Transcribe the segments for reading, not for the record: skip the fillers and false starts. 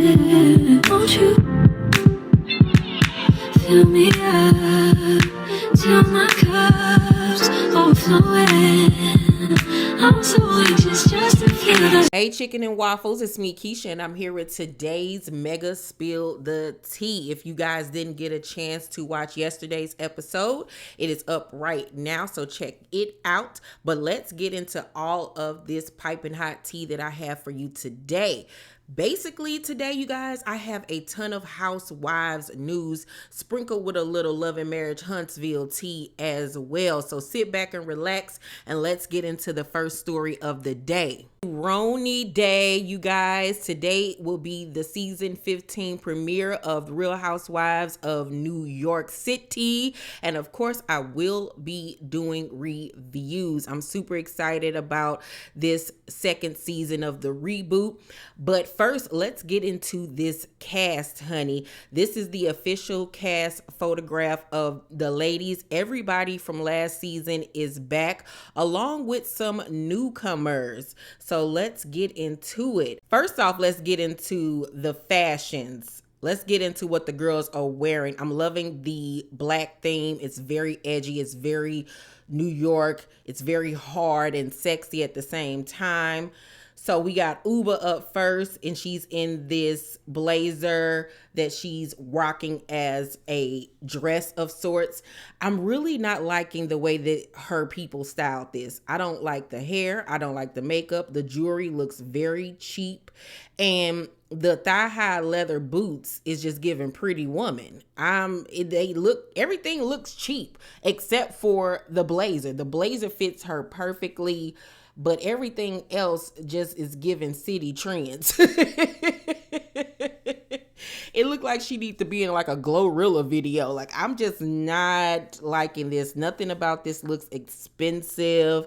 it. Won't you fill me up till my cup's overflowing? I'm so anxious just to feel the. Hey chicken and waffles, it's me Keisha, and I'm here with today's mega spill the tea. If you guys didn't get a chance to watch yesterday's episode, it is up right now, so check it out. But let's get into all of this piping hot tea that I have for you today. Basically today, you guys, I have a ton of housewives news sprinkled with a little Love and Marriage Huntsville tea as well. So sit back and relax, and let's get into the first story of the day. RHONY Day, you guys. Today will be the season 15 premiere of Real Housewives of New York City. And of course, I will be doing reviews. I'm super excited about this second season of the reboot. But first, let's get into this cast, honey. This is the official cast photograph of the ladies. Everybody from last season is back, along with some newcomers. So let's get into it. First off, let's get into the fashions. Let's get into what the girls are wearing. I'm loving the black theme. It's very edgy. It's very New York. It's very hard and sexy at the same time. So we got Uba up first, and she's in this blazer that she's rocking as a dress of sorts. I'm really not liking the way that her people styled this. I don't like the hair. I don't like the makeup. The jewelry looks very cheap. And the thigh-high leather boots is just giving Pretty Woman. Everything looks cheap except for the blazer. The blazer fits her perfectly, but everything else just is giving city trends. It looked like she needs to be in like a Glorilla video. Like, I'm just not liking this. Nothing about this looks expensive.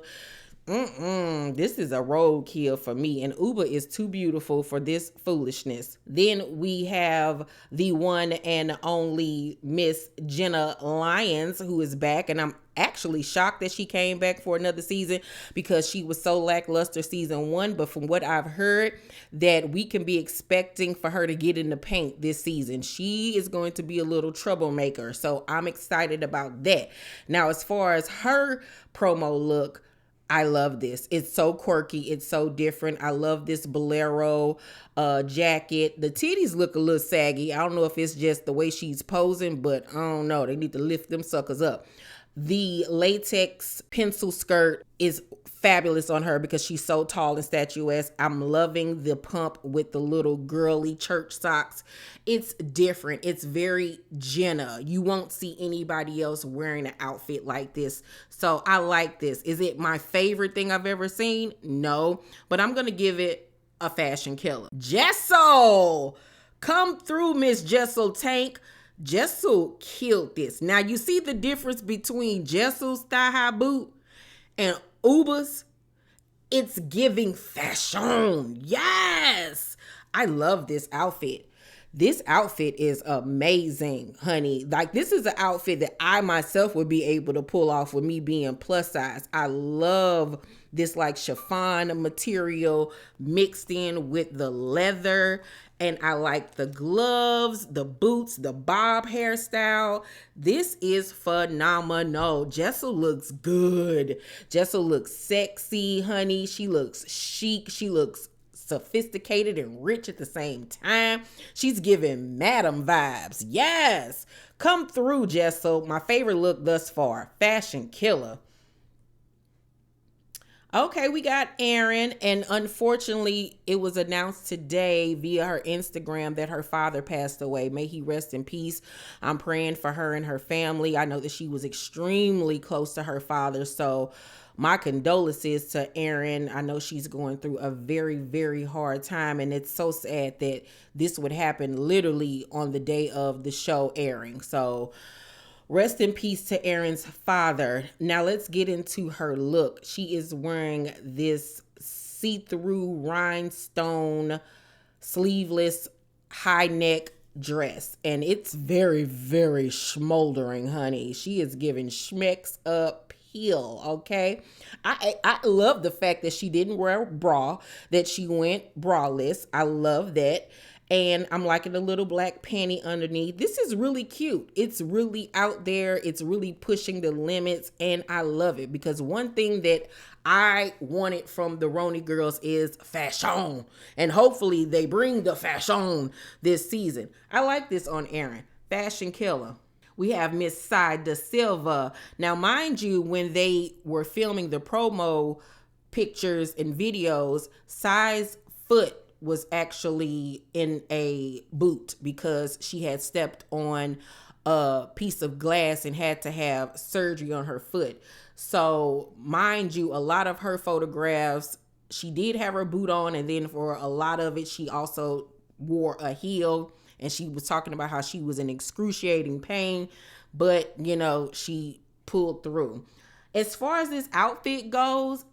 This is a roadkill for me, and Uba is too beautiful for this foolishness. Then we have the one and only Miss Jenna Lyons, who is back, and I'm actually shocked that she came back for another season because she was so lackluster season 1. But from what I've heard, that we can be expecting for her to get in the paint this season. She is going to be a little troublemaker, so I'm excited about that. Now, as far as her promo look, I love this. It's so quirky. It's so different. I love this bolero jacket. The titties look a little saggy. I don't know if it's just the way she's posing, but I don't know. They need to lift them suckers up. The latex pencil skirt is fabulous on her because she's so tall and statuesque. I'm loving the pump with the little girly church socks. It's different. It's very Jenna. You won't see anybody else wearing an outfit like this. So I like this. Is it my favorite thing I've ever seen? No, but I'm going to give it a fashion killer. Jessel, come through, Miss Jessel Tank. Jessel killed this. Now you see the difference between Jessel's thigh-high boot and Uba's? It's giving fashion. Yes, I love this outfit. This outfit is amazing, honey. Like, this is an outfit that I myself would be able to pull off with me being plus size. I love this like chiffon material mixed in with the leather. And I like the gloves, the boots, the bob hairstyle. This is phenomenal. Jessel looks good. Jessel looks sexy, honey. She looks chic. She looks sophisticated and rich at the same time. She's giving madam vibes. Yes. Come through, Jessel. My favorite look thus far. Fashion killer. Okay, we got Erin, and unfortunately, it was announced today via her Instagram that her father passed away. May he rest in peace. I'm praying for her and her family. I know that she was extremely close to her father, so my condolences to Erin. I know she's going through a very, very hard time, and it's so sad that this would happen literally on the day of the show airing. So rest in peace to Erin's father. Now let's get into her look. She is wearing this see-through rhinestone sleeveless high neck dress, and it's very, very smoldering, honey. She is giving schmecks appeal. Okay, I love the fact that she didn't wear a bra, that she went braless. I love that. And I'm liking the little black panty underneath. This is really cute. It's really out there. It's really pushing the limits, and I love it because one thing that I wanted from the RHONY girls is fashion, and hopefully they bring the fashion this season. I like this on Aaron. Fashion killer. We have Miss Sai Da Silva. Now, mind you, when they were filming the promo pictures and videos, Sai's foot was actually in a boot because she had stepped on a piece of glass and had to have surgery on her foot. So mind you, a lot of her photographs, she did have her boot on, and then for a lot of it, she also wore a heel, and she was talking about how she was in excruciating pain, but you know, she pulled through. As far as this outfit goes,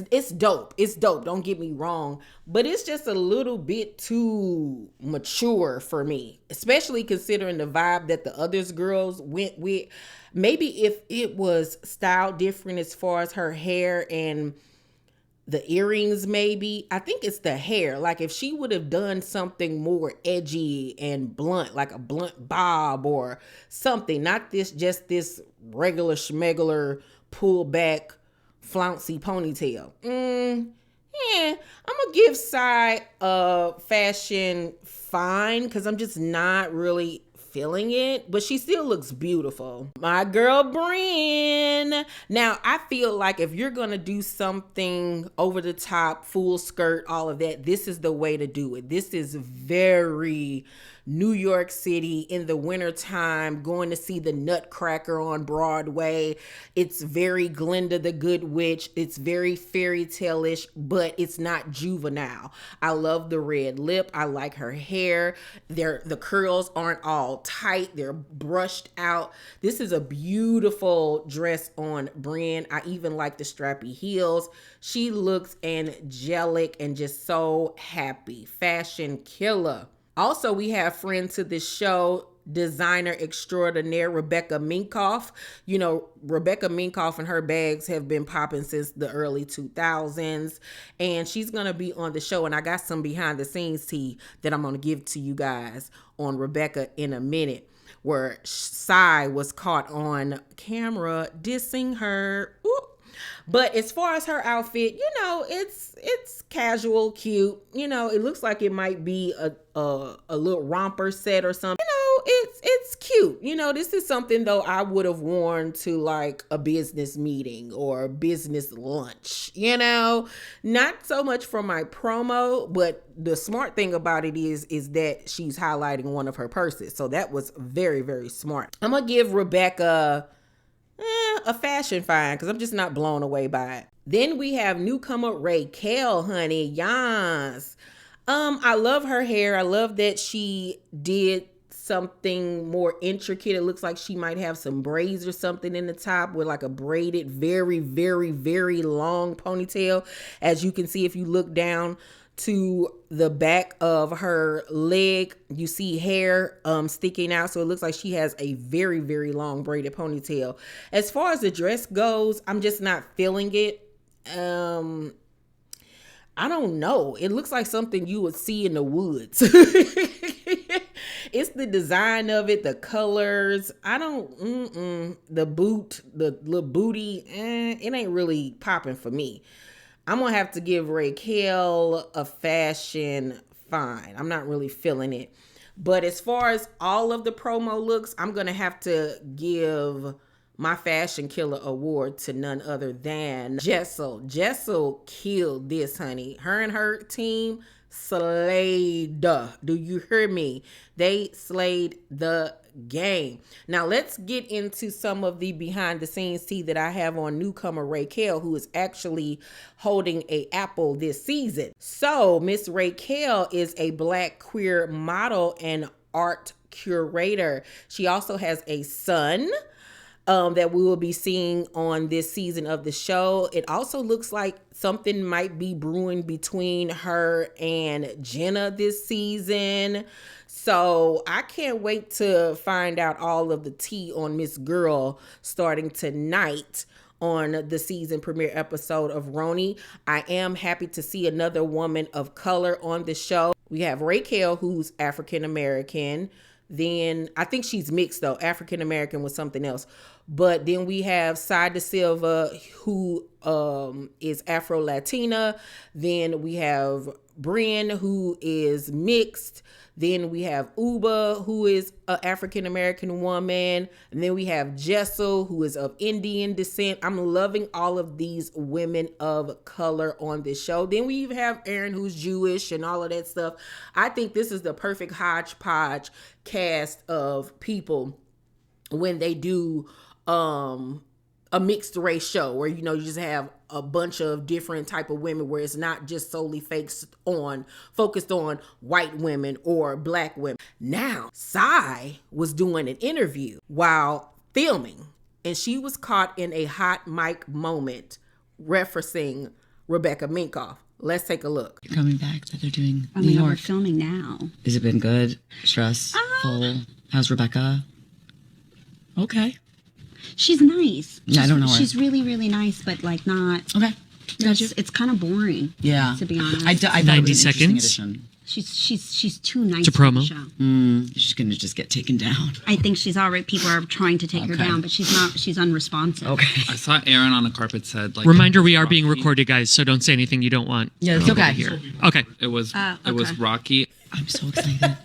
it's dope. It's dope. Don't get me wrong, but it's just a little bit too mature for me, especially considering the vibe that the others girls went with. Maybe if it was styled different as far as her hair and the earrings, maybe. I think it's the hair. Like if she would have done something more edgy and blunt, like a blunt bob or something, not just this regular schmegular pull back flouncy ponytail. Yeah, I'm gonna give Sai a fashion fine because I'm just not really feeling it, but she still looks beautiful. My girl Brynn. Now, I feel like if you're gonna do something over the top, full skirt, all of that, this is the way to do it. This is very New York City in the wintertime, going to see the Nutcracker on Broadway. It's very Glinda the Good Witch. It's very fairy tale-ish, but it's not juvenile. I love the red lip. I like her hair. The curls aren't all tight. They're brushed out. This is a beautiful dress on Brynn. I even like the strappy heels. She looks angelic and just so happy. Fashion killer. Also, we have friend to the show, designer extraordinaire Rebecca Minkoff. You know, Rebecca Minkoff and her bags have been popping since the early 2000s, and she's gonna be on the show, and I got some behind the scenes tea that I'm gonna give to you guys on Rebecca in a minute, where Sai was caught on camera dissing her. Ooh. But as far as her outfit, you know, it's casual, cute. You know, it looks like it might be a little romper set or something. You know, it's cute. You know, this is something though I would have worn to like a business meeting or a business lunch. You know, not so much for my promo, but the smart thing about it is that she's highlighting one of her purses. So that was very, very smart. I'm gonna give Rebecca a fashion fine because I'm just not blown away by it. Then we have newcomer Raquel, honey. Yes. I love her hair. I love that she did something more intricate. It looks like she might have some braids or something in the top with like a braided, very, very, very long ponytail. As you can see, if you look down to the back of her leg, you see hair sticking out, so it looks like she has a very, very long braided ponytail. As far as the dress goes, I'm just not feeling it. I don't know, it looks like something you would see in the woods. It's the design of it, the colors. I don't the boot, the little booty, it ain't really popping for me. I'm going to have to give Raquel a fashion fine. I'm not really feeling it. But as far as all of the promo looks, I'm going to have to give my fashion killer award to none other than Jessel. Jessel killed this, honey. Her and her team slayed. Do you hear me? They slayed the game. Now let's get into some of the behind the scenes tea that I have on newcomer Raquel, who is actually holding a apple this season. So Miss Raquel is a Black queer model and art curator. She also has a son that we will be seeing on this season of the show. It also looks like something might be brewing between her and Jenna this season. So I can't wait to find out all of the tea on Miss Girl starting tonight on the season premiere episode of RHONY. I am happy to see another woman of color on the show. We have Raquel, who's African American. Then I think she's mixed though. African American with something else. But then we have Sai Da Silva, who is Afro Latina. Then we have Bryn, who is mixed. Then we have Uba, who is an African American woman. And then we have Jessel, who is of Indian descent. I'm loving all of these women of color on this show. Then we even have Aaron, who's Jewish, and all of that stuff. I think this is the perfect hodgepodge cast of people when they do a mixed race show, where you just have a bunch of different type of women, where it's not just solely focused on white women or black women. Now, Sai was doing an interview while filming, and she was caught in a hot mic moment referencing Rebecca Minkoff. Let's take a look. You're coming back that they're doing Oh New my God, York. we're filming now. Has it been good? Stressful? How's Rebecca? Okay. She's nice. Yeah, I don't know her. She's really, really nice, but like not. Okay. Gotcha. It's kind of boring. Yeah. To be honest. I thought 90 it was an interesting seconds. addition. She's too nice To for the promo. show. She's going to just get taken down. I think she's already. People are trying to take her Okay. down, but she's not. She's unresponsive. Okay. I saw Aaron on the carpet said like Reminder, we are being recorded, guys, so don't say anything you don't want. Yeah, it's people to okay. hear. Okay. It was okay. Rocky. I'm so excited that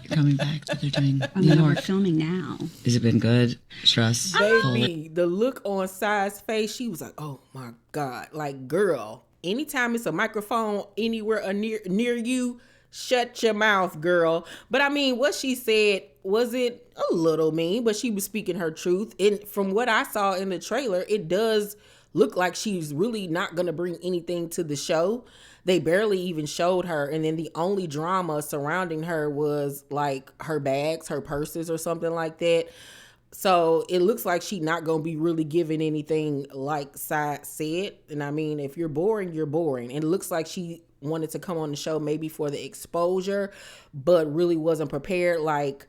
you're coming back that they're doing Oh New my God, we're York. filming now. Has it been good? Stressful? Baby, the look on Sai's face, she was like, oh my God. Like, girl, anytime it's a microphone anywhere near you, shut your mouth, girl. But I mean, what she said, was it a little mean, but she was speaking her truth. And from what I saw in the trailer, it does look like she's really not going to bring anything to the show. They barely even showed her. And then the only drama surrounding her was like her bags, her purses or something like that. So it looks like she's not going to be really giving anything like Sai said. And I mean, if you're boring, you're boring. And it looks like she wanted to come on the show maybe for the exposure, but really wasn't prepared like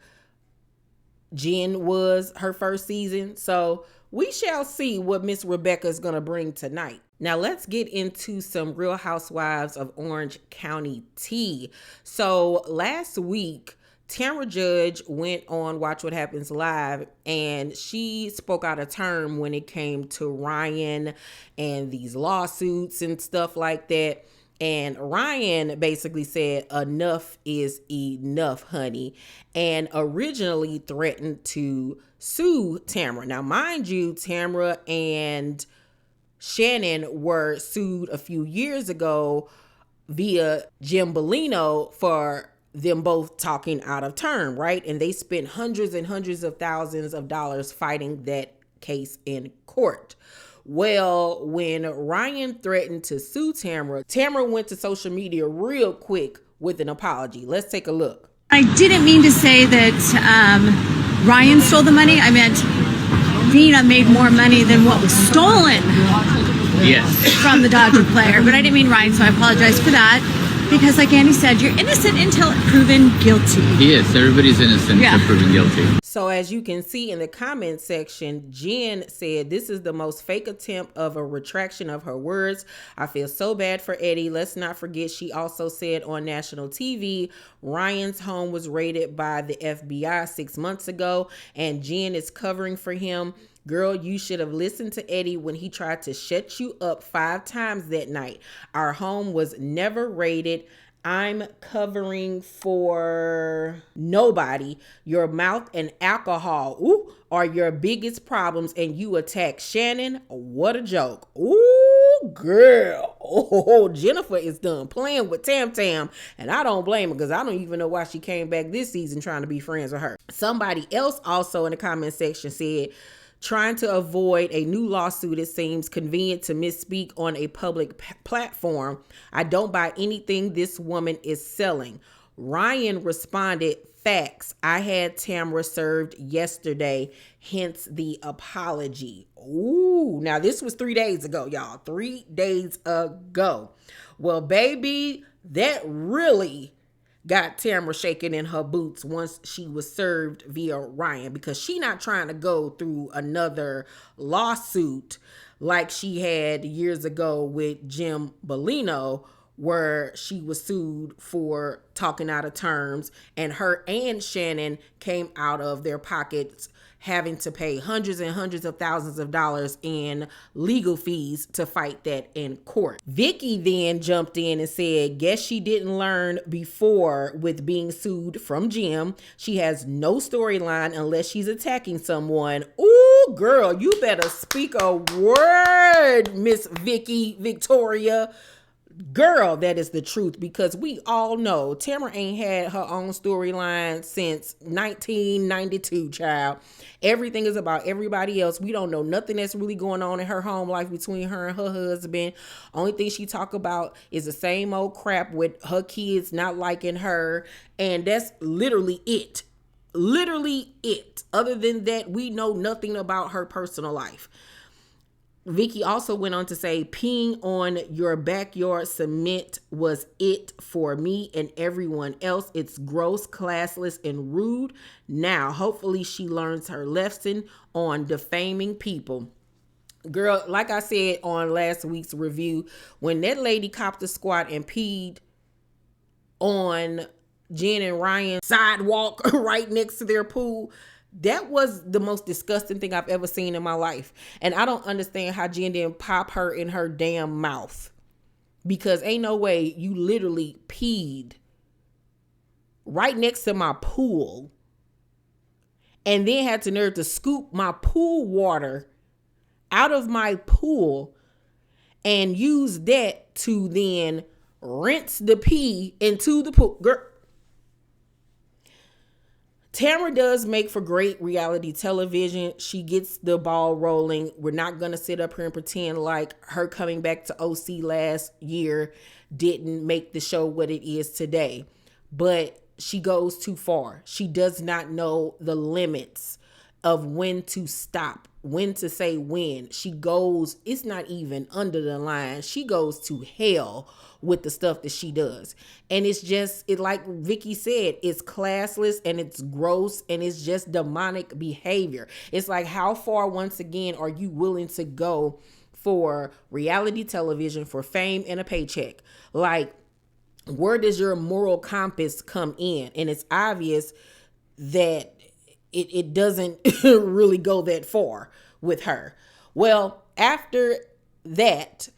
Jen was her first season. So we shall see what Miss Rebecca is going to bring tonight. Now let's get into some Real Housewives of Orange County tea. So last week, Tamra Judge went on Watch What Happens Live, and she spoke out of term when it came to Ryan and these lawsuits and stuff like that. And Ryan basically said, enough is enough, honey, and originally threatened to sue Tamra. Now, mind you, Tamra and Shannon were sued a few years ago via Jim Bellino for them both talking out of turn, right? And they spent hundreds and hundreds of thousands of dollars fighting that case in court. Well, when Ryan threatened to sue Tamra, Tamra went to social media real quick with an apology. Let's take a look. I didn't mean to say that Ryan stole the money. I meant Vina made more money than what was stolen Yes. from the Dodger player. But I didn't mean Ryan, so I apologize for that. Because like Andy said, you're innocent until proven guilty. He is. Everybody's innocent Yeah. until proven guilty. So as you can see in the comment section, Jen said, this is the most fake attempt of a retraction of her words. I feel so bad for Eddie. Let's not forget, she also said on national TV, Ryan's home was raided by the FBI 6 months ago, and Jen is covering for him. Girl, you should have listened to Eddie when he tried to shut you up 5 times that night. Our home was never raided. I'm covering for nobody. Your mouth and alcohol are your biggest problems, and you attack Shannon. What a joke. Ooh, girl. Oh, Jennifer is done playing with Tam Tam, and I don't blame her, because I don't even know why she came back this season trying to be friends with her. Somebody else also in the comment section said, trying to avoid a new lawsuit, it seems convenient to misspeak on a public platform. I don't buy anything this woman is selling. Ryan responded, facts. I had Tamra served yesterday, hence the apology. Ooh, now this was 3 days ago, y'all. 3 days ago. Well, baby, that really got Tamra shaking in her boots once she was served via Ryan, because she not trying to go through another lawsuit like she had years ago with Jim Bellino, where she was sued for talking out of terms, and her and Shannon came out of their pockets having to pay hundreds and hundreds of thousands of dollars in legal fees to fight that in court. Vicky then jumped in and said, guess she didn't learn before with being sued from Jim. She has no storyline unless she's attacking someone. Ooh, girl, you better speak a word, Miss Victoria. Girl, that is the truth, because we all know Tamara ain't had her own storyline since 1992, child. Everything is about everybody else. We don't know nothing that's really going on in her home life between her and her husband. Only thing she talk about is the same old crap with her kids not liking her, and that's literally it. Literally it. Other than that, we know nothing about her personal life. Vicky also went on to say, peeing on your backyard cement was it for me and everyone else. It's gross, classless, and rude. Now, hopefully she learns her lesson on defaming people. Girl, like I said on last week's review, when that lady copped a squat and peed on Jen and Ryan's sidewalk right next to their pool, that was the most disgusting thing I've ever seen in my life. And I don't understand how Jen didn't pop her in her damn mouth. Because ain't no way you literally peed right next to my pool and then had the nerve to scoop my pool water out of my pool and use that to then rinse the pee into the pool. Girl, Tamara does make for great reality television. She gets the ball rolling. We're not going to sit up here and pretend like her coming back to OC last year didn't make the show what it is today. But she goes too far. She does not know the limits of when to stop, when to say when. She goes, it's not even under the line. She goes to hell with the stuff that she does. And it's just, it like Vicky said, it's classless and it's gross and it's just demonic behavior. It's like, how far, once again, are you willing to go for reality television, for fame and a paycheck? Like, where does your moral compass come in? And it's obvious that it doesn't really go that far with her. Well, after that,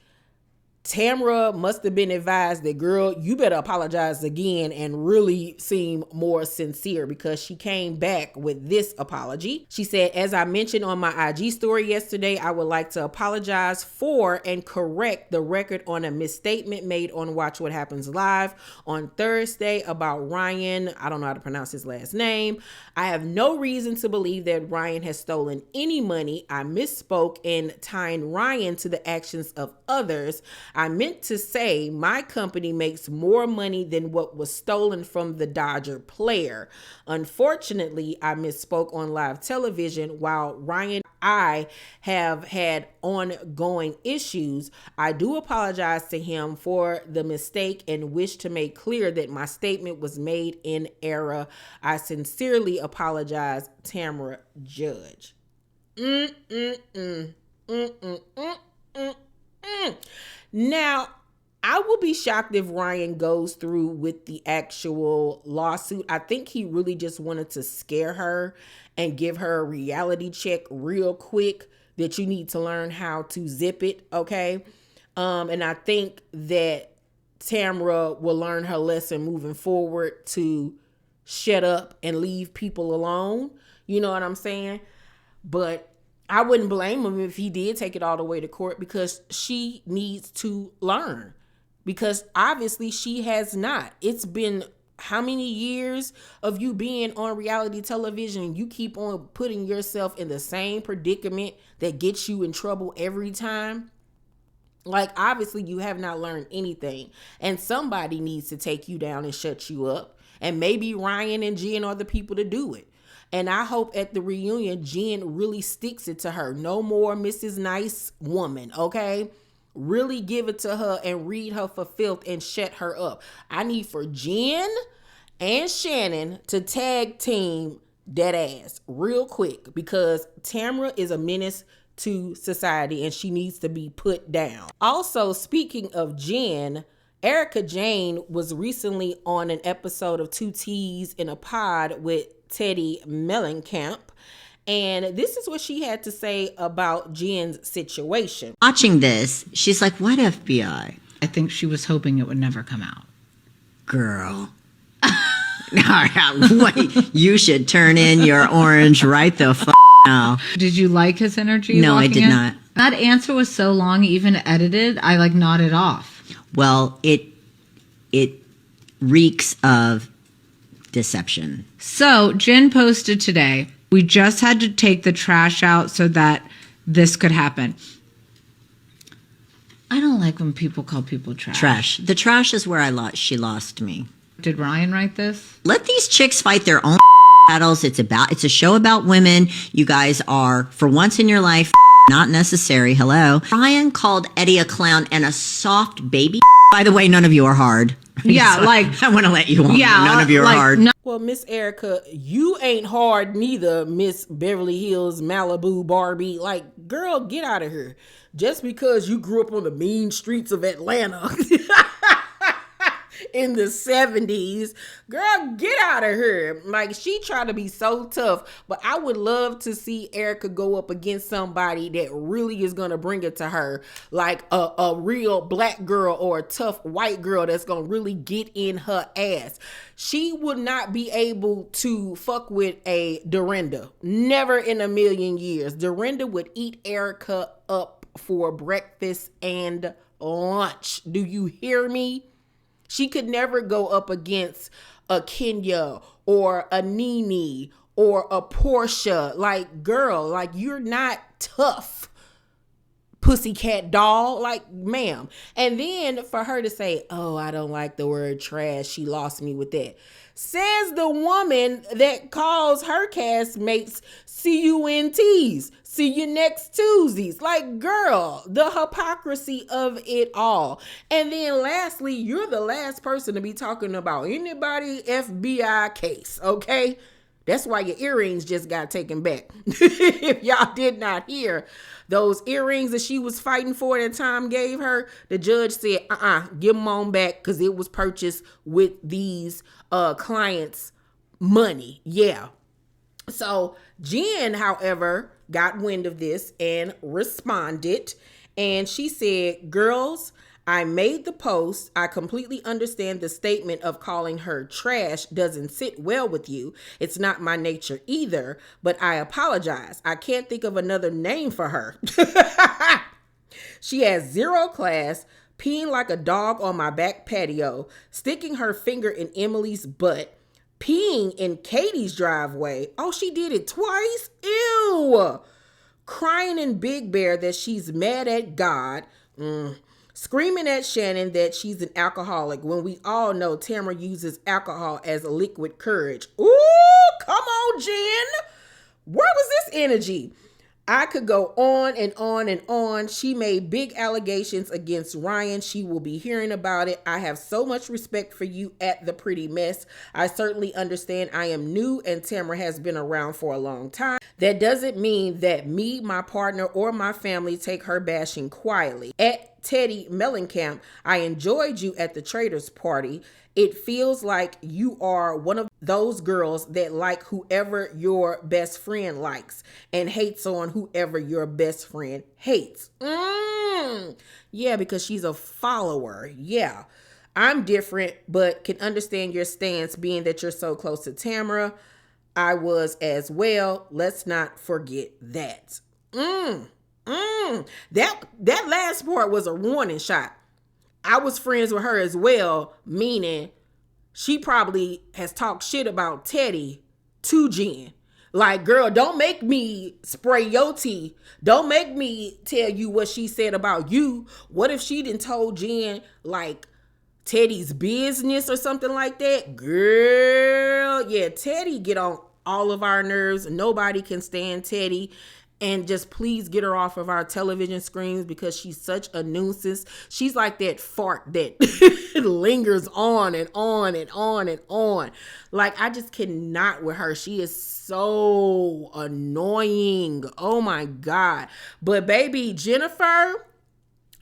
Tamara must have been advised that, girl, you better apologize again and really seem more sincere, because she came back with this apology. She said, as I mentioned on my IG story yesterday, I would like to apologize for and correct the record on a misstatement made on Watch What Happens Live on Thursday about Ryan. I don't know how to pronounce his last name. I have no reason to believe that Ryan has stolen any money. I misspoke in tying Ryan to the actions of others. I meant to say my company makes more money than what was stolen from the Dodger player. Unfortunately, I misspoke on live television. While Ryan and I have had ongoing issues, I do apologize to him for the mistake and wish to make clear that my statement was made in error. I sincerely apologize, Tamara Judge. Now, I will be shocked if Ryan goes through with the actual lawsuit. I think he really just wanted to scare her and give her a reality check real quick that you need to learn how to zip it, okay? And I think that Tamara will learn her lesson moving forward to shut up and leave people alone. You know what I'm saying? But I wouldn't blame him if he did take it all the way to court, because she needs to learn, because obviously she has not. It's been how many years of you being on reality television? You keep on putting yourself in the same predicament that gets you in trouble every time. Like, obviously you have not learned anything, and somebody needs to take you down and shut you up. And maybe Ryan and Jen are the people to do it. And I hope at the reunion, Jen really sticks it to her. No more Mrs. Nice Woman, okay? Really give it to her and read her for filth and shut her up. I need for Jen and Shannon to tag team that ass real quick, because Tamara is a menace to society and she needs to be put down. Also, speaking of Jen, Erica Jane was recently on an episode of Two T's in a Pod with Teddy Mellencamp. And this is what she had to say about Jen's situation. Watching this, she's like, what FBI? I think she was hoping it would never come out. Girl. Wait, you should turn in your orange right the now. Did you like his energy? No, I walking did in? not. That answer was so long, even edited, I like nodded off. Well, it reeks of deception. So Jen posted today, we just had to take the trash out so that this could happen. I don't like when people call people trash. Trash. The trash is where she lost me. Did Ryan write this? Let these chicks fight their own battles. It's a show about women. You guys are, for once in your life, not necessary. Hello. Ryan called Eddie a clown and a soft baby. By the way, none of you are hard. Yeah, So, like... I want to let you on. Yeah, None of you are like, hard. no- Well, Miss Erica, you ain't hard neither, Miss Beverly Hills Malibu Barbie. Like, girl, get out of here. Just because you grew up on the mean streets of Atlanta in the 70s, girl, get out of here. Like, she tried to be so tough, but I would love to see Erica go up against somebody that really is going to bring it to her, like a real black girl or a tough white girl that's going to really get in her ass. She would not be able to fuck with a Dorinda. Never in a million years. Dorinda would eat Erica up for breakfast and lunch. Do you hear me? She could never go up against a Kenya or a Nene or a Portia. Like, girl, like, you're not tough, pussycat doll. Like, ma'am. And then for her to say, oh, I don't like the word trash, she lost me with that. Says the woman that calls her castmates CUNTs. See you next Tuesdays. Like, girl, the hypocrisy of it all. And then lastly, you're the last person to be talking about anybody FBI case, okay? That's why your earrings just got taken back. If y'all did not hear, those earrings that she was fighting for that Tom gave her, the judge said, give them on back because it was purchased with these clients' money. Yeah. So Jen, however, got wind of this and responded. And she said, girls, I made the post. I completely understand the statement of calling her trash doesn't sit well with you. It's not my nature either, but I apologize. I can't think of another name for her. She has zero class, peeing like a dog on my back patio, sticking her finger in Emily's butt, peeing in Katie's driveway. Oh, she did it twice? Ew. Crying in Big Bear that she's mad at God. Screaming at Shannon that she's an alcoholic when we all know Tamara uses alcohol as a liquid courage. Ooh, come on, Jen. Where was this energy? I could go on and on and on. She made big allegations against Ryan. She will be hearing about it. I have so much respect for you at the Pretty Mess. I certainly understand I am new and Tamara has been around for a long time. That doesn't mean that me, my partner, or my family take her bashing quietly. At Teddy Mellencamp, I enjoyed you at the Traders Party. It feels like you are one of those girls that like whoever your best friend likes and hates on whoever your best friend hates. Yeah, because she's a follower. Yeah. I'm different, but can understand your stance being that you're so close to Tamara. I was as well. Let's not forget that. That last part was a warning shot. I was friends with her as well, meaning she probably has talked shit about Teddy to Jen. Like, girl, don't make me spray your tea. Don't make me tell you what she said about you. What if she done told Jen, like, Teddy's business or something like that? Girl, yeah, Teddy get on all of our nerves. Nobody can stand Teddy. And just please get her off of our television screens because she's such a nuisance. She's like that fart that lingers on and on and on and on. Like, I just cannot with her. She is so annoying. Oh my God. But baby, Jennifer,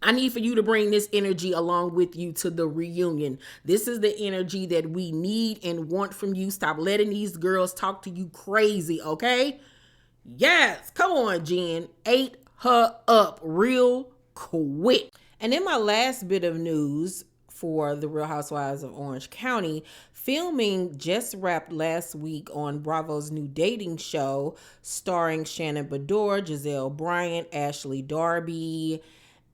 I need for you to bring this energy along with you to the reunion. This is the energy that we need and want from you. Stop letting these girls talk to you crazy, okay? Yes, come on, Jen. Ate her up real quick. And then my last bit of news for the Real Housewives of Orange County, filming just wrapped last week on Bravo's new dating show starring Shannon Beador, Giselle Bryant, Ashley Darby,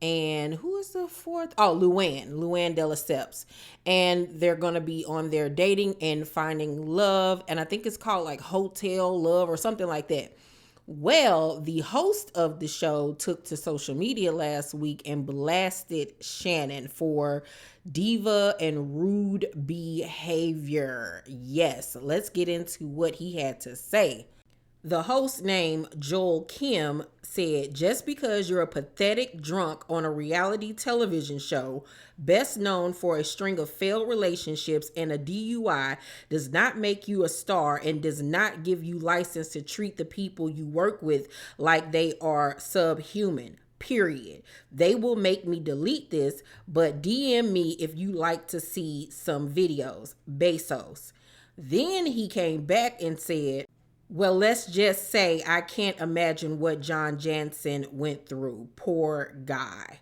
and who is the fourth? Oh, Luann de Lesseps. And they're going to be on their dating and finding love. And I think it's called like Hotel Love or something like that. Well, the host of the show took to social media last week and blasted Shannon for diva and rude behavior. Yes, let's get into what he had to say. The host, named Joel Kim, said, "Just because you're a pathetic drunk on a reality television show, best known for a string of failed relationships and a DUI, does not make you a star and does not give you license to treat the people you work with like they are subhuman. Period. They will make me delete this, but DM me if you like to see some videos. Bezos." Then he came back and said, "Well, let's just say I can't imagine what John Jansen went through. Poor guy."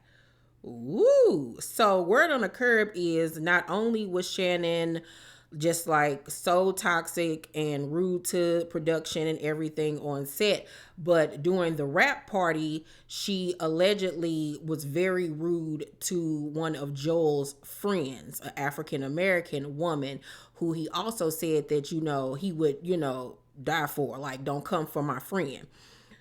Ooh. So word on the curb is not only was Shannon just like so toxic and rude to production and everything on set, but during the rap party, she allegedly was very rude to one of Joel's friends, an African-American woman, who he also said that, he would, die for, like, don't come for my friend.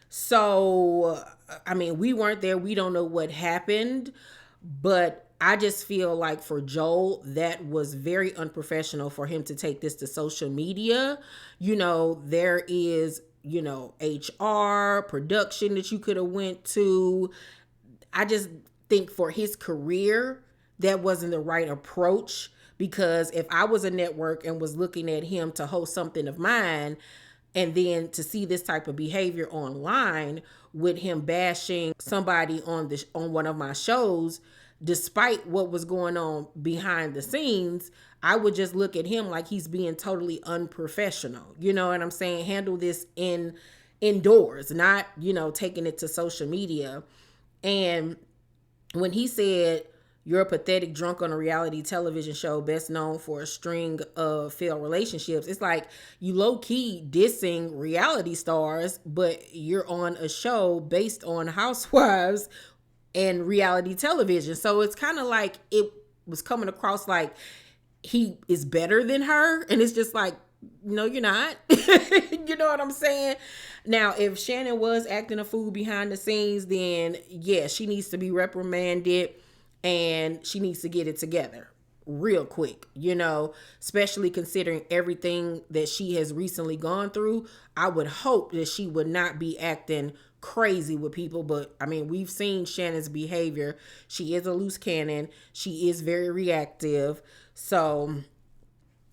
So, I mean, we weren't there. We don't know what happened, but I just feel like for Joel, that was very unprofessional for him to take this to social media. There is, HR, production that you could have went to. I just think for his career, that wasn't the right approach, because if I was a network and was looking at him to host something of mine, and then to see this type of behavior online with him bashing somebody on one of my shows, despite what was going on behind the scenes, I would just look at him like he's being totally unprofessional. You know what I'm saying? Handle this indoors, not, taking it to social media. And when he said, "You're a pathetic drunk on a reality television show best known for a string of failed relationships," it's like you low-key dissing reality stars, but you're on a show based on housewives and reality television. So it's kind of like it was coming across like he is better than her. And it's just like, no, you're not. You know what I'm saying? Now, if Shannon was acting a fool behind the scenes, then yeah, she needs to be reprimanded and she needs to get it together real quick, especially considering everything that she has recently gone through. I would hope that she would not be acting crazy with people, but I mean, we've seen Shannon's behavior. She is a loose cannon. She is very reactive. So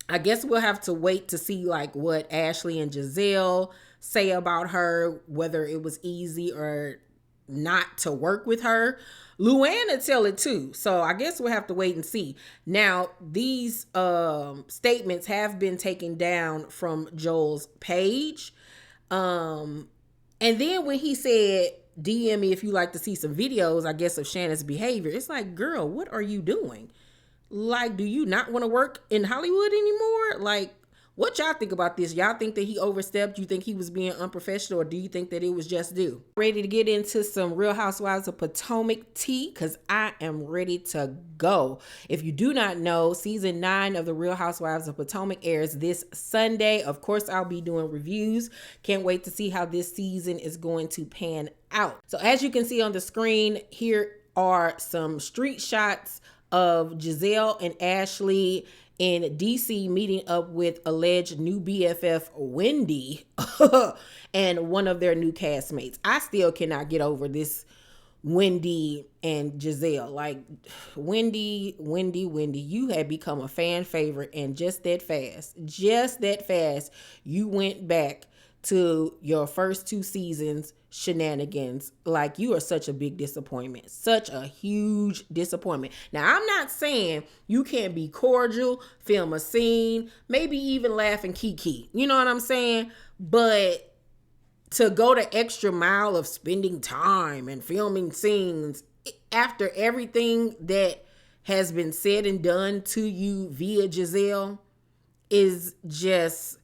I guess we'll have to wait to see like what Ashley and Giselle say about her, whether it was easy or not to work with her. Luann will tell it too. So I guess we'll have to wait and see. Now, these statements have been taken down from Joel's page. And then when he said, "DM me if you like to see some videos," I guess, of Shannon's behavior, it's like, girl, what are you doing? Like, do you not want to work in Hollywood anymore? Like, what y'all think about this? Y'all think that he overstepped? You think he was being unprofessional, or do you think that it was just due? Ready to get into some Real Housewives of Potomac tea? Because I am ready to go. If you do not know, season 9 of the Real Housewives of Potomac airs this Sunday. Of course, I'll be doing reviews. Can't wait to see how this season is going to pan out. So as you can see on the screen, here are some street shots of Giselle and Ashley in DC meeting up with alleged new BFF Wendy and one of their new castmates. I still cannot get over this Wendy and Giselle. Like, Wendy, you had become a fan favorite, and just that fast, you went back to your first 2 seasons shenanigans. Like, you are such a big disappointment, such a huge disappointment. Now, I'm not saying you can't be cordial, film a scene, maybe even laugh and kiki. You know what I'm saying? But to go the extra mile of spending time and filming scenes after everything that has been said and done to you via Giselle is just,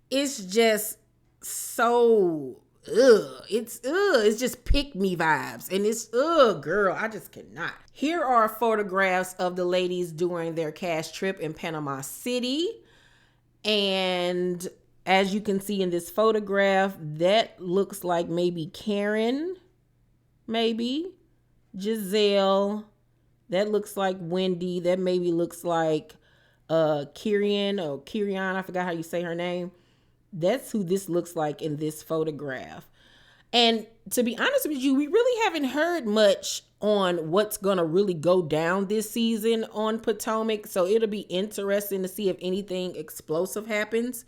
it's just so, it's just pick me vibes. And it's, girl, I just cannot. Here are photographs of the ladies during their cash trip in Panama City. And as you can see in this photograph, that looks like maybe Karen, maybe Giselle. That looks like Wendy. That maybe looks like Kirian. I forgot how you say her name. That's who this looks like in this photograph. And to be honest with you, we really haven't heard much on what's going to really go down this season on Potomac. So it'll be interesting to see if anything explosive happens.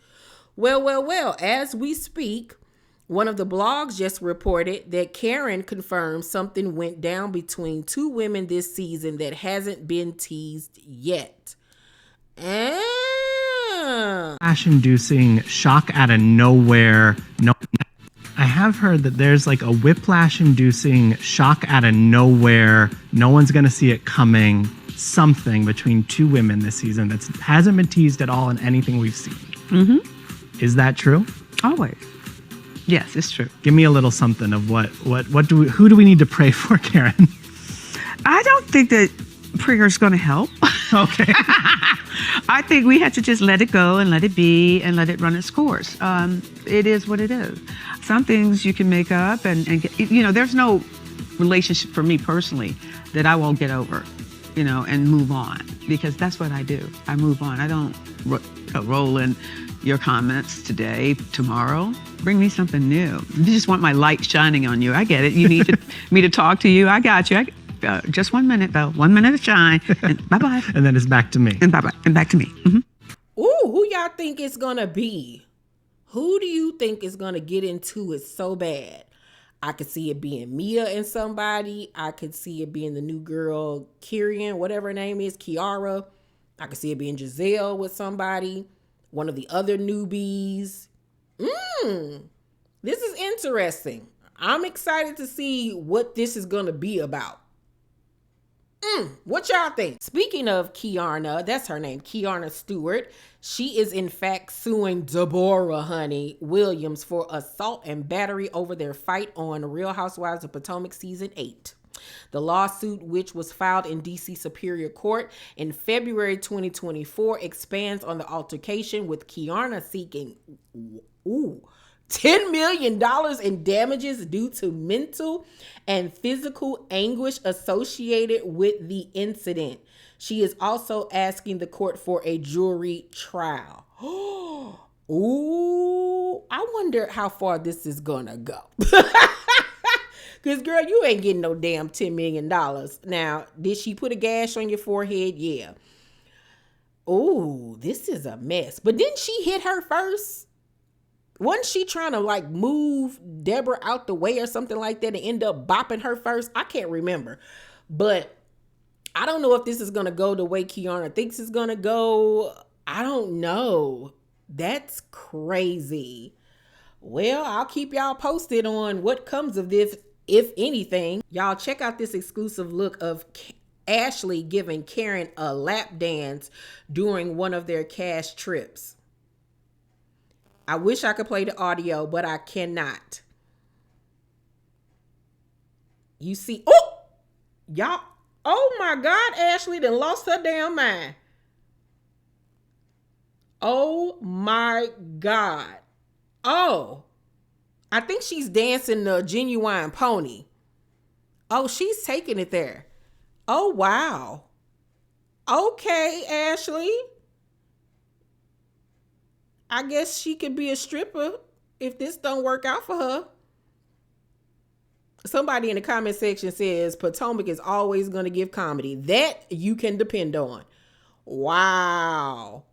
Well, as we speak, one of the blogs just reported that Karen confirmed something went down between 2 women this season that hasn't been teased yet. Whiplash-inducing shock out of nowhere. No, I have heard that there's like a whiplash-inducing shock out of nowhere. No one's gonna see it coming. Something between 2 women this season that hasn't been teased at all in anything we've seen. Mm-hmm. Is that true? Always. Yes, it's true. Give me a little something of who do we need to pray for, Karen? I don't think that prayer is going to help. Okay. I think we have to just let it go and let it be and let it run its course. It is what it is. Some things you can make up and there's no relationship for me personally that I won't get over, and move on, because that's what I do. I move on. I don't roll in your comments today, tomorrow. Bring me something new. You just want my light shining on you. I get it. You need me to talk to you. I got you. Just 1 minute, though. 1 minute to shine. And bye-bye. And then it's back to me. And bye-bye. And back to me. Mm-hmm. Ooh, who y'all think it's going to be? Who do you think is going to get into it so bad? I could see it being Mia and somebody. I could see it being the new girl, Kirian, whatever her name is, Kiara. I could see it being Giselle with somebody. One of the other newbies. This is interesting. I'm excited to see what this is going to be about. What y'all think? Speaking of Kiarna, that's her name, Kiarna Stewart. She is in fact suing Deborah Williams for assault and battery over their fight on Real Housewives of Potomac season 8. The lawsuit, which was filed in D.C. Superior Court in February 2024, expands on the altercation, with Kiarna seeking $10 million in damages due to mental and physical anguish associated with the incident. She is also asking the court for a jury trial. Ooh, I wonder how far this is gonna go. Because, girl, you ain't getting no damn $10 million. Now, did she put a gash on your forehead? Yeah. Ooh, this is a mess. But didn't she hit her first? Wasn't she trying to move Deborah out the way or something like that and end up bopping her first? I can't remember. But I don't know if this is going to go the way Kiarna thinks it's going to go. I don't know. That's crazy. Well, I'll keep y'all posted on what comes of this, if anything. Y'all check out this exclusive look of Ashley giving Karen a lap dance during one of their cash trips. I wish I could play the audio, but I cannot. You see, y'all, oh my God, Ashley done lost her damn mind. Oh my God. Oh, I think she's dancing the Genuine Pony. Oh, she's taking it there. Oh, wow. Okay, Ashley. I guess she could be a stripper if this don't work out for her. Somebody in the comment section says Potomac is always going to give comedy. That you can depend on. Wow.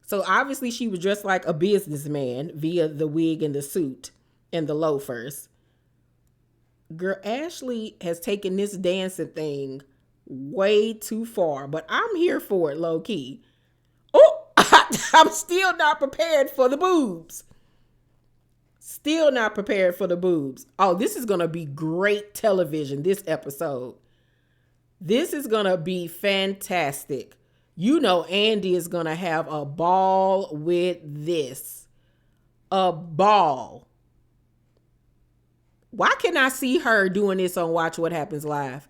So obviously she was dressed like a businessman via the wig and the suit and the loafers. Girl, Ashley has taken this dancing thing way too far, but I'm here for it, low key. Oh, I'm still not prepared for the boobs. Still not prepared for the boobs. Oh, this is going to be great television, this episode. This is going to be fantastic. You know Andy is going to have a ball with this. A ball. Why can I see her doing this on Watch What Happens Live?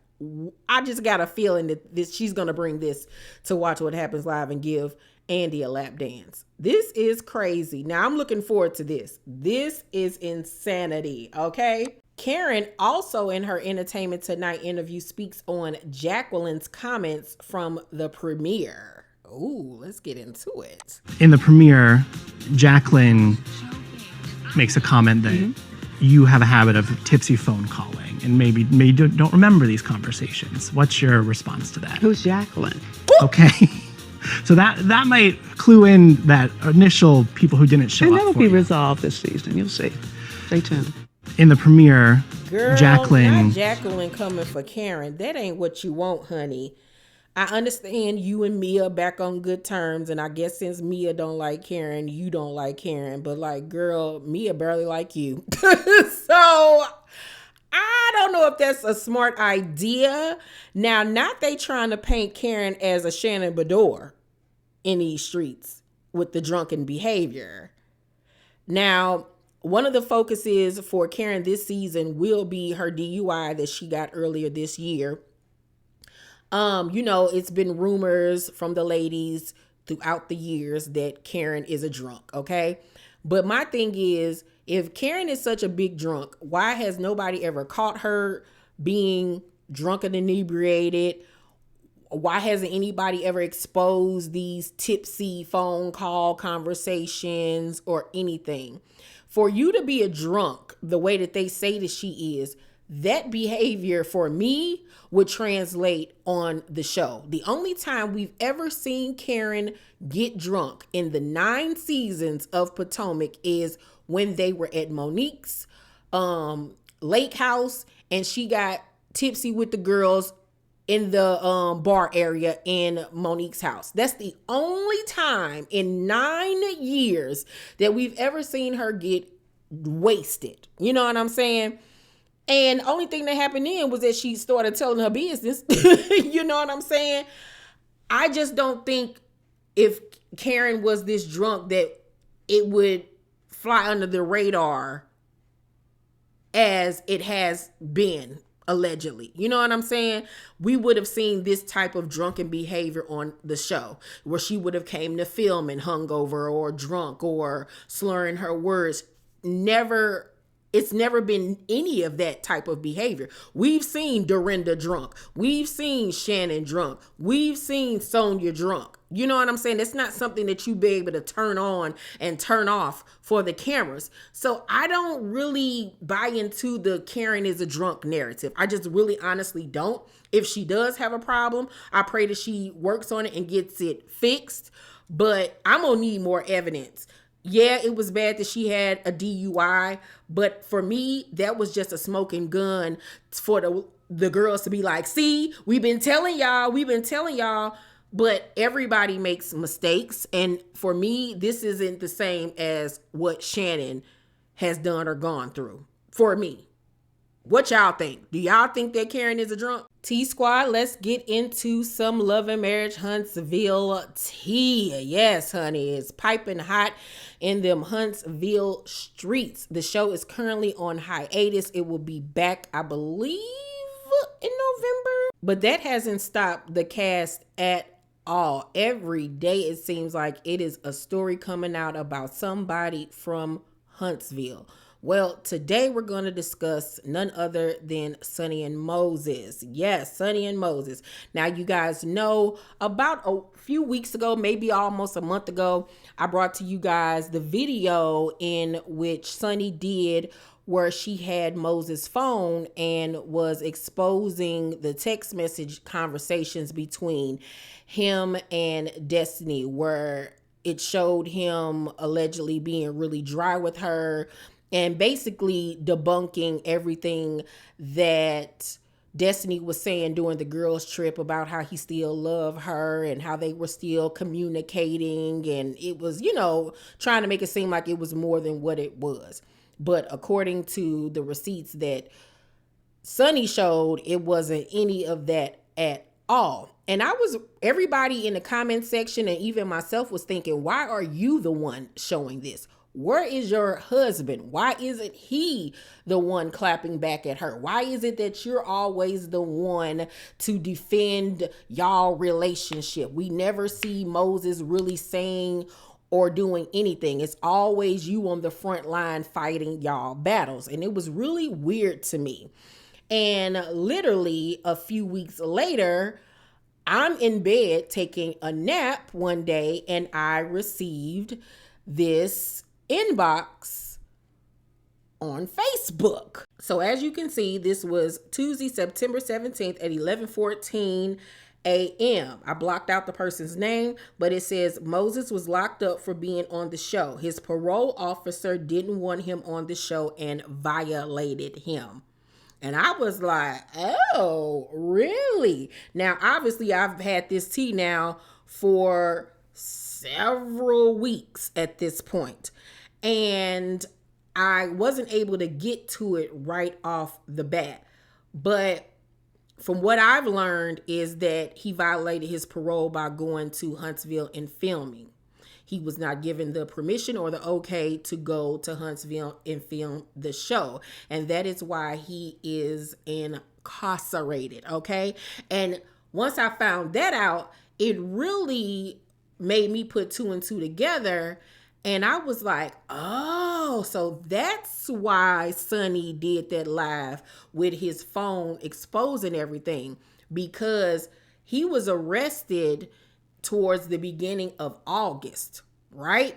I just got a feeling that she's going to bring this to Watch What Happens Live and give Andy a lap dance. This is crazy. Now I'm looking forward to this. This is insanity, okay? Karen also in her Entertainment Tonight interview speaks on Jacqueline's comments from the premiere. Ooh, let's get into it. In the premiere, Jacqueline makes a comment that you have a habit of tipsy phone calling and maybe don't remember these conversations. What's your response to that? Who's Jacqueline? Okay. So that might clue in that initial people who didn't show And up that'll for be you. resolved this season. You'll see. Stay tuned. In the premiere, Girl, Jacqueline. not Jacqueline coming for Karen. That ain't what you want, honey. I understand you and Mia back on good terms, and I guess since Mia don't like Karen, you don't like Karen. But like, girl, Mia barely like you. So I don't know if that's a smart idea. Now, not they trying to paint Karen as a Shannon Bedore in these streets with the drunken behavior. Now, one of the focuses for Karen this season will be her DUI that she got earlier this year. You know, it's been rumors from the ladies throughout the years that Karen is a drunk, okay? But my thing is, if Karen is such a big drunk, why has nobody ever caught her being drunk and inebriated? Why hasn't anybody ever exposed these tipsy phone call conversations or anything? For you to be a drunk the way that they say that she is, that behavior for me would translate on the show. The only time we've ever seen Karen get drunk in the 9 seasons of Potomac is when they were at Monique's lake house and she got tipsy with the girls in the bar area in Monique's house. That's the only time in 9 years that we've ever seen her get wasted. You know what I'm saying? And the only thing that happened then was that she started telling her business. You know what I'm saying? I just don't think if Karen was this drunk that it would fly under the radar as it has been allegedly. You know what I'm saying? We would have seen this type of drunken behavior on the show where she would have came to film and hungover or drunk or slurring her words. It's never been any of that type of behavior. We've seen Dorinda drunk. We've seen Shannon drunk. We've seen Sonia drunk. You know what I'm saying? It's not something that you be able to turn on and turn off for the cameras. So I don't really buy into the Karen is a drunk narrative. I just really honestly don't. If she does have a problem, I pray that she works on it and gets it fixed. But I'm going to need more evidence. Yeah, it was bad that she had a DUI, but for me, that was just a smoking gun for the girls to be like, see, we've been telling y'all, but everybody makes mistakes. And for me, this isn't the same as what Shannon has done or gone through for me. What y'all think? Do y'all think that Karen is a drunk? T-Squad, let's get into some Love and Marriage Huntsville tea. Yes, honey, it's piping hot in them Huntsville streets. The show is currently on hiatus. It will be back, I believe, in November. But that hasn't stopped the cast at all. Every day it seems like it is a story coming out about somebody from Huntsville. Well, today we're going to discuss none other than Sonny and Moses. Yes, Sonny and Moses. Now, you guys know about a few weeks ago, maybe almost a month ago, I brought to you guys the video in which Sonny did where she had Moses' phone and was exposing the text message conversations between him and Destiny, where it showed him allegedly being really dry with her and basically debunking everything that Destiny was saying during the girls' trip about how he still loved her and how they were still communicating. And it was, trying to make it seem like it was more than what it was. But according to the receipts that Sonny showed, it wasn't any of that at all. And everybody in the comment section and even myself was thinking, why are you the one showing this? Where is your husband? Why isn't he the one clapping back at her? Why is it that you're always the one to defend y'all relationship? We never see Moses really saying or doing anything. It's always you on the front line fighting y'all battles. And it was really weird to me. And literally a few weeks later, I'm in bed taking a nap one day and I received this inbox on Facebook. So as you can see, this was Tuesday, September 17th at 11:14 a.m. I blocked out the person's name, but it says Moses was locked up for being on the show. His parole officer didn't want him on the show and violated him. And I was like, oh, really? Now, obviously, I've had this tea now for several weeks at this point. And I wasn't able to get to it right off the bat. But from what I've learned is that he violated his parole by going to Huntsville and filming. He was not given the permission or the okay to go to Huntsville and film the show. And that is why he is incarcerated, okay? And once I found that out, it really made me put two and two together. And I was like, oh, so that's why Sonny did that live with his phone exposing everything, because he was arrested towards the beginning of August, right?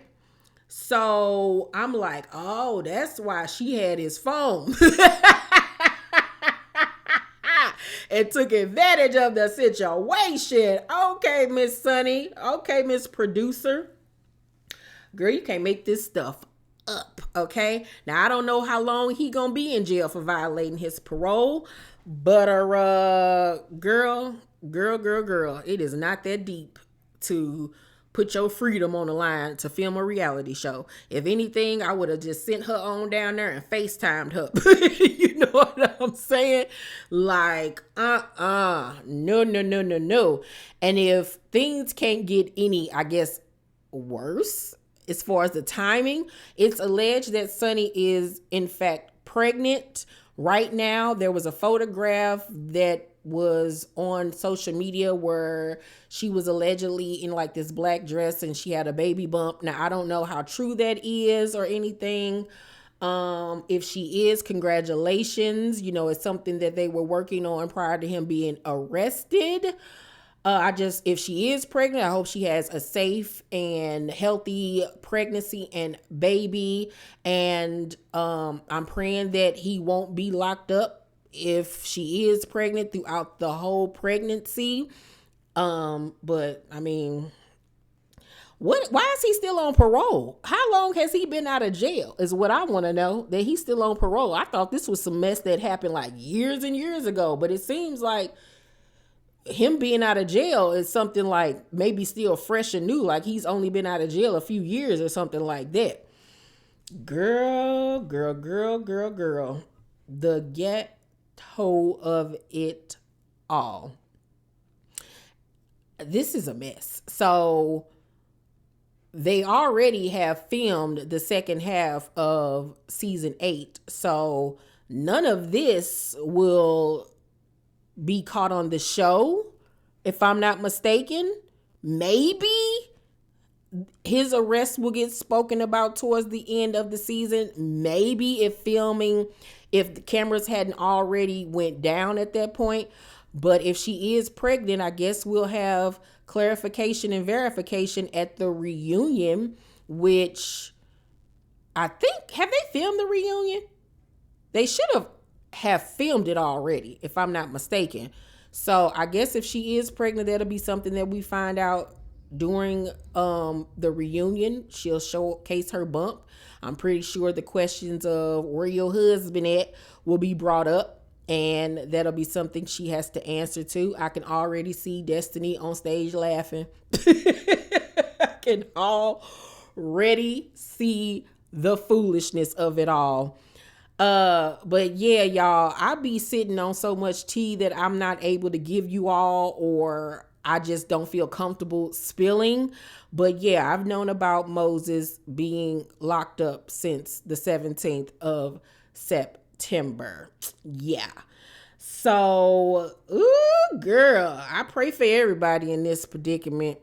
So I'm like, oh, that's why she had his phone and took advantage of the situation. Okay, Miss Sonny. Okay, Miss Producer. Girl, you can't make this stuff up, okay? Now, I don't know how long he gonna be in jail for violating his parole, but girl, it is not that deep to put your freedom on the line to film a reality show. If anything, I would have just sent her on down there and FaceTimed her. You know what I'm saying? Like, no. And if things can't get any, I guess, worse, as far as the timing, it's alleged that Sonny is in fact pregnant right now. There was a photograph that was on social media where she was allegedly in like this black dress and she had a baby bump. Now, I don't know how true that is or anything. If she is, congratulations. It's something that they were working on prior to him being arrested. If she is pregnant, I hope she has a safe and healthy pregnancy and baby. And I'm praying that he won't be locked up if she is pregnant throughout the whole pregnancy. But I mean, why is he still on parole? How long has he been out of jail is what I want to know, that he's still on parole. I thought this was some mess that happened like years and years ago, but it seems like him being out of jail is something like maybe still fresh and new, like he's only been out of jail a few years or something like that. Girl, the ghetto of it all. This is a mess. So they already have filmed the second half of season 8. So none of this will be caught on the show, if I'm not mistaken. Maybe his arrest will get spoken about towards the end of the season. Maybe if the cameras hadn't already went down at that point. But if she is pregnant, I guess we'll have clarification and verification at the reunion, which I think, have they filmed the reunion? They should have filmed it already, if I'm not mistaken. So I guess if she is pregnant, that'll be something that we find out during the reunion. She'll showcase her bump. I'm pretty sure the questions of where your husband at will be brought up, and that'll be something she has to answer to. I can already see Destiny on stage laughing. I can already see the foolishness of it all. But yeah, y'all, I be sitting on so much tea that I'm not able to give you all, or I just don't feel comfortable spilling. But yeah, I've known about Moses being locked up since the 17th of September. Yeah. So, ooh, girl, I pray for everybody in this predicament.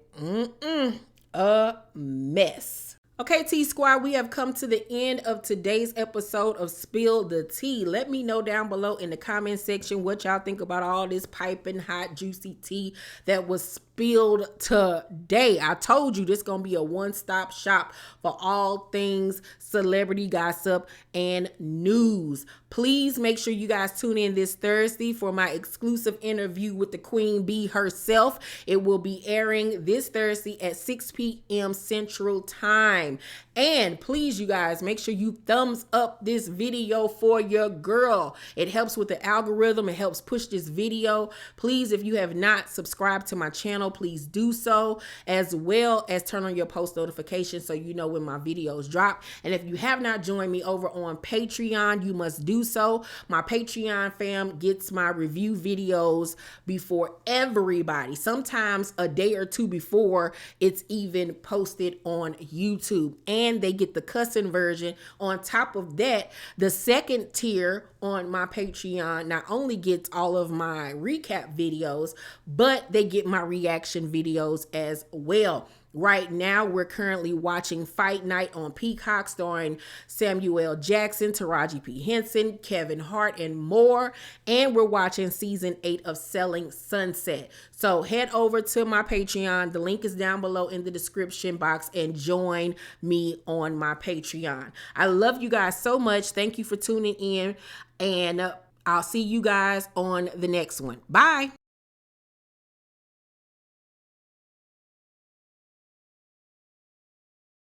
A mess. Okay, Tea Squad, we have come to the end of today's episode of Spill the Tea. Let me know down below in the comment section what y'all think about all this piping hot, juicy tea that was spilled today. I told you this gonna be a one-stop shop for all things celebrity gossip and news. Please make sure you guys tune in this Thursday for my exclusive interview with the Queen Bee herself. It will be airing this Thursday at 6 p.m. Central Time. And please, you guys, make sure you thumbs up this video for your girl. It helps with the algorithm. It helps push this video. Please, if you have not subscribed to my channel, please do so, as well as turn on your post notifications so you know when my videos drop. And if you have not joined me over on Patreon, you must do so. My Patreon fam gets my review videos before everybody, sometimes a day or two before it's even posted on YouTube. And they get the cussing version. On top of that, the second tier on my Patreon not only gets all of my recap videos, but they get my reaction videos as well. Right now, we're currently watching Fight Night on Peacock, starring Samuel Jackson, Taraji P. Henson, Kevin Hart, and more. And we're watching season 8 of Selling Sunset. So head over to my Patreon. The link is down below in the description box, and join me on my Patreon. I love you guys so much. Thank you for tuning in, and I'll see you guys on the next one. Bye.